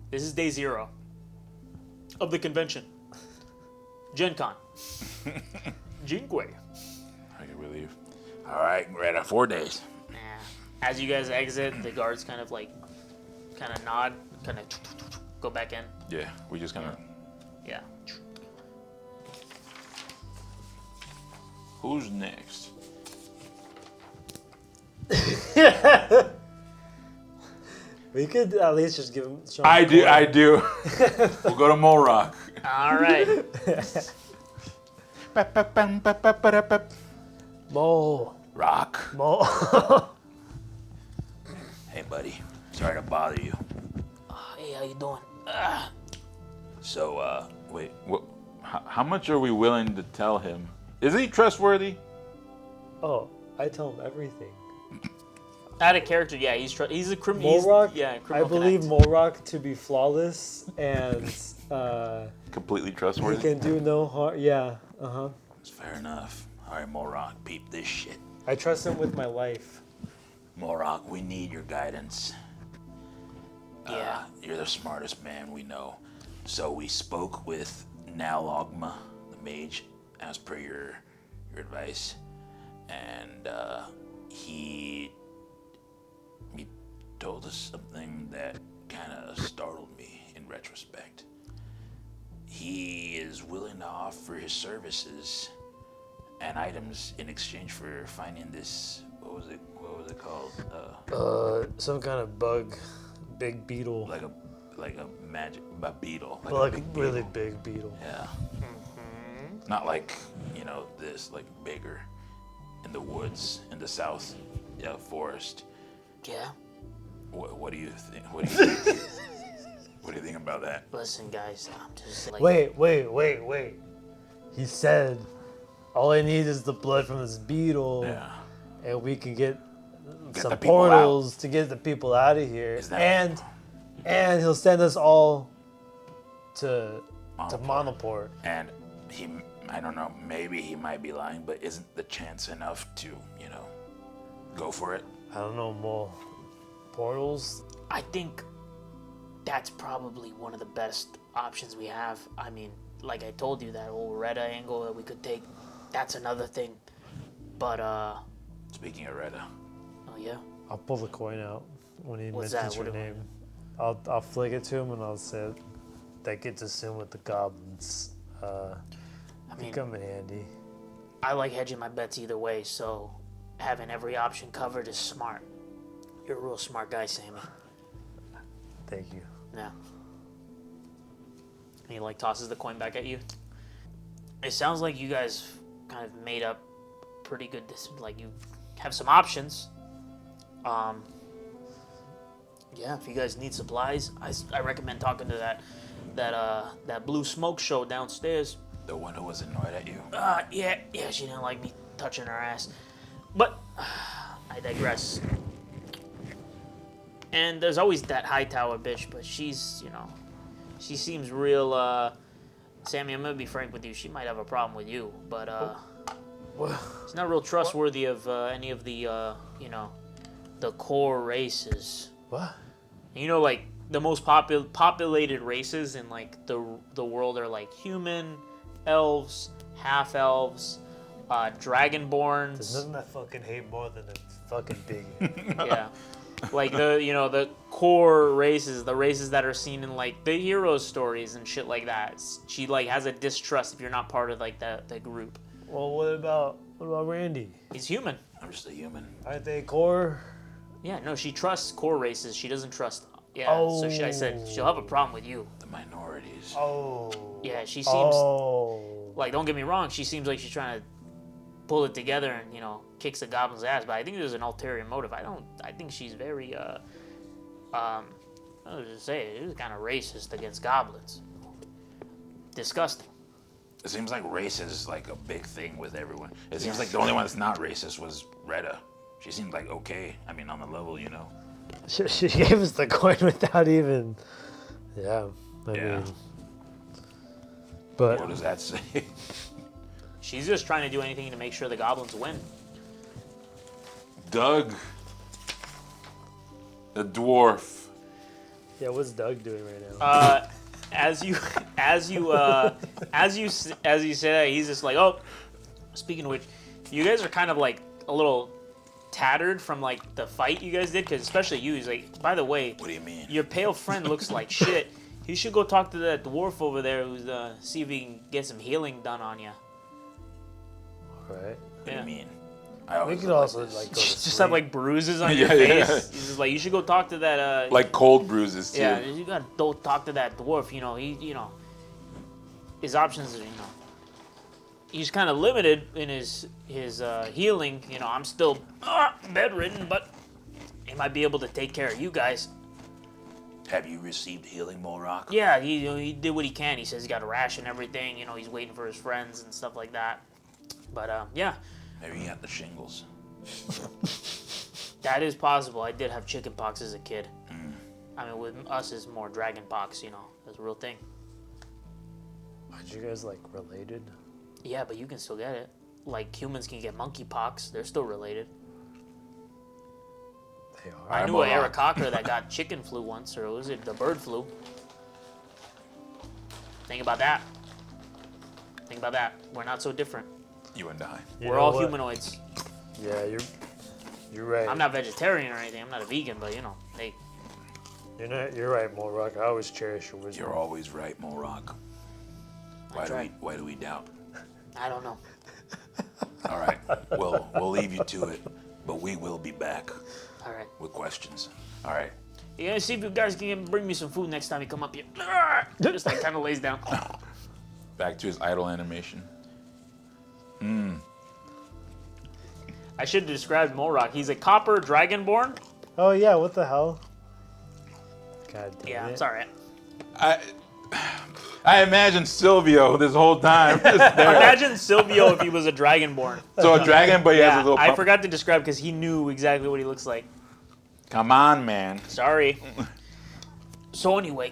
Speaker 3: This is day 0 of the convention. Gen Con. Jinque.
Speaker 4: I can believe.
Speaker 1: All right, Greta, 4 days.
Speaker 5: Nah.
Speaker 3: As you guys exit, the guards kind of nod, kind of go back in.
Speaker 4: Yeah, we just kind of.
Speaker 3: Yeah.
Speaker 4: Who's next?
Speaker 2: We could at least just give him.
Speaker 4: I do. We'll go to Molrock.
Speaker 3: All right.
Speaker 2: Mo.
Speaker 1: Rock. Hey, buddy. Sorry to bother you.
Speaker 5: Hey, how you doing?
Speaker 1: So, wait.
Speaker 4: How much are we willing to tell him? Is he trustworthy?
Speaker 2: Oh, I tell him everything.
Speaker 3: Out of character, yeah, he's a criminal.
Speaker 2: Molrock.
Speaker 3: Yeah,
Speaker 2: I
Speaker 3: criminal
Speaker 2: believe
Speaker 3: connect.
Speaker 2: Molrock to be flawless and
Speaker 4: Completely
Speaker 2: he
Speaker 4: trustworthy.
Speaker 2: can do no harm. Yeah.
Speaker 1: It's fair enough. All right, Molrock, peep this shit.
Speaker 2: I trust him with my life.
Speaker 1: Molrock, we need your guidance.
Speaker 5: Yeah.
Speaker 1: You're the smartest man we know. So we spoke with Nalogma, the mage, as per your advice. And he told us something that kind of startled me in retrospect. He is willing to offer his services and items in exchange for finding this, what was it called?
Speaker 2: Some kind of bug, big beetle,
Speaker 1: Like a beetle.
Speaker 2: like
Speaker 1: a
Speaker 2: a
Speaker 1: big
Speaker 2: really
Speaker 1: beetle.
Speaker 2: big beetle.
Speaker 1: Yeah. Not like, this, like bigger in the woods, in the south, forest.
Speaker 5: Yeah?
Speaker 1: What do you think? What do you think? What do you think about that?
Speaker 5: Listen, guys, I'm just like...
Speaker 2: Wait. He said, all I need is the blood from this beetle,
Speaker 1: Yeah.
Speaker 2: and we can get some
Speaker 1: the people
Speaker 2: portals to get the people out of here.
Speaker 1: Is that-
Speaker 2: And he'll send us all to
Speaker 1: Monoport.
Speaker 2: Monoport.
Speaker 1: And I don't know, maybe he might be lying, but isn't the chance enough to, go for it?
Speaker 2: I don't know, Mo. portals?
Speaker 5: I think that's probably one of the best options we have. I mean, like I told you, that whole Retta angle that we could take, that's another thing. But,
Speaker 1: Speaking of Retta,
Speaker 5: oh yeah?
Speaker 2: I'll pull the coin out when he
Speaker 5: What's
Speaker 2: mentions
Speaker 5: that?
Speaker 2: your
Speaker 5: What do I-
Speaker 2: name. I'll flick it to him and I'll say that gets us in with the goblins.
Speaker 5: I
Speaker 2: Could
Speaker 5: mean,
Speaker 2: come in handy.
Speaker 5: I like hedging my bets either way, so having every option covered is smart. You're a real smart guy, Sammy.
Speaker 2: Thank you.
Speaker 5: Yeah.
Speaker 3: And he like tosses the coin back at you.
Speaker 5: It sounds like you guys kind of made up pretty good. Like you have some options. Yeah, if you guys need supplies, I recommend talking to that blue smoke show downstairs.
Speaker 1: the one who was annoyed at you.
Speaker 5: Yeah, she didn't like me touching her ass. But I digress. And there's always that Hightower bitch, but she's, she seems real, Sammy, I'm gonna be frank with you, she might have a problem with you, but, she's not real trustworthy of any of the, the core races.
Speaker 2: What?
Speaker 3: Like, the most populated races in, like, the world are, like, human, elves, half-elves,
Speaker 2: There's
Speaker 3: dragonborns.
Speaker 2: nothing I fucking hate more than a fucking big.
Speaker 3: Yeah. Like, the core races, the races that are seen in, like, the hero stories and shit like that. She, like, has a distrust if you're not part of, like, the group.
Speaker 2: Well, what about Randy?
Speaker 3: He's human.
Speaker 1: I'm just a human.
Speaker 2: Aren't they core?
Speaker 3: Yeah, no, she trusts core races. She doesn't trust... Yeah, so I said she'll have a problem with you.
Speaker 1: The minorities.
Speaker 2: Oh.
Speaker 3: Yeah, she seems...
Speaker 2: Oh.
Speaker 3: Like, don't get me wrong, she seems like she's trying to pull it together and, kicks the goblin's ass, but I think there's an ulterior motive. I think she's very, I was just say, she was kind of racist against goblins. Disgusting.
Speaker 1: It seems like race is like a big thing with everyone. It seems like the only one that's not racist was Retta. She seemed like okay. I mean, on the level,
Speaker 2: She gave us the coin without even. Yeah. I mean. But
Speaker 1: What does that say?
Speaker 3: She's just trying to do anything to make sure the goblins win.
Speaker 4: Doug, the dwarf.
Speaker 2: yeah, what's Doug doing right now?
Speaker 3: As you say that, he's just like, oh, speaking of which, you guys are kind of like a little tattered from like the fight you guys did, because especially you, he's like, by the way,
Speaker 1: What do you mean?
Speaker 3: your pale friend looks like shit. You should go talk to that dwarf over there who's see if he can get some healing done on you.
Speaker 2: Right.
Speaker 1: What do
Speaker 3: Yeah.
Speaker 1: you mean?
Speaker 2: We could also like go to
Speaker 3: Just
Speaker 2: sleep.
Speaker 3: have like bruises on your
Speaker 4: Yeah,
Speaker 3: face.
Speaker 4: yeah.
Speaker 3: He's just like, you should go talk to that.
Speaker 4: Like cold bruises too.
Speaker 3: Yeah, you gotta go talk to that dwarf. His options are, he's kind of limited in his healing. I'm still bedridden, but he might be able to take care of you guys.
Speaker 1: Have you received healing, Molrock?
Speaker 3: Yeah, he did what he can. He says he got a rash and everything. He's waiting for his friends and stuff like that. But yeah,
Speaker 1: Maybe you got the shingles.
Speaker 3: that is possible. I did have chicken pox as a kid. I mean, with us, it's more dragon pox. That's a real thing.
Speaker 2: Aren't you guys like related?
Speaker 3: Yeah, but you can still get it. Like humans can get monkey pox. They're still related.
Speaker 2: They are.
Speaker 3: I
Speaker 4: I'm
Speaker 3: knew a
Speaker 4: alive.
Speaker 3: Arakaka that got chicken flu once, or was it the bird flu? Think about that. Think about that. We're not so different.
Speaker 4: You and I.
Speaker 2: You
Speaker 3: We're
Speaker 2: know
Speaker 3: all
Speaker 2: what?
Speaker 3: humanoids.
Speaker 2: Yeah, you're right.
Speaker 3: I'm not vegetarian or anything. I'm not a vegan, but hey,
Speaker 2: You're right, Molrock. I always cherish your wisdom.
Speaker 1: You're always right, Molrock.
Speaker 3: tried.
Speaker 1: Why do we doubt?
Speaker 3: I don't know.
Speaker 1: All right. Well, we'll leave you to it, but we will be back
Speaker 3: All right.
Speaker 1: with questions. All right.
Speaker 3: You gotta see if you guys can bring me some food next time you come up here. Just like kind of lays down.
Speaker 4: Back to his idle animation.
Speaker 3: I should have described Molrock. He's a copper dragonborn.
Speaker 2: Oh yeah, what the hell? God damn
Speaker 3: Yeah,
Speaker 2: it.
Speaker 3: it's alright.
Speaker 4: I imagine Silvio this whole time. Just there.
Speaker 3: Imagine Silvio if he was a dragonborn.
Speaker 4: So a dragon, but he has a
Speaker 3: Yeah,
Speaker 4: little.
Speaker 3: I
Speaker 4: pump.
Speaker 3: forgot to describe because he knew exactly what he looks like.
Speaker 4: Come on, man.
Speaker 3: Sorry. So anyway,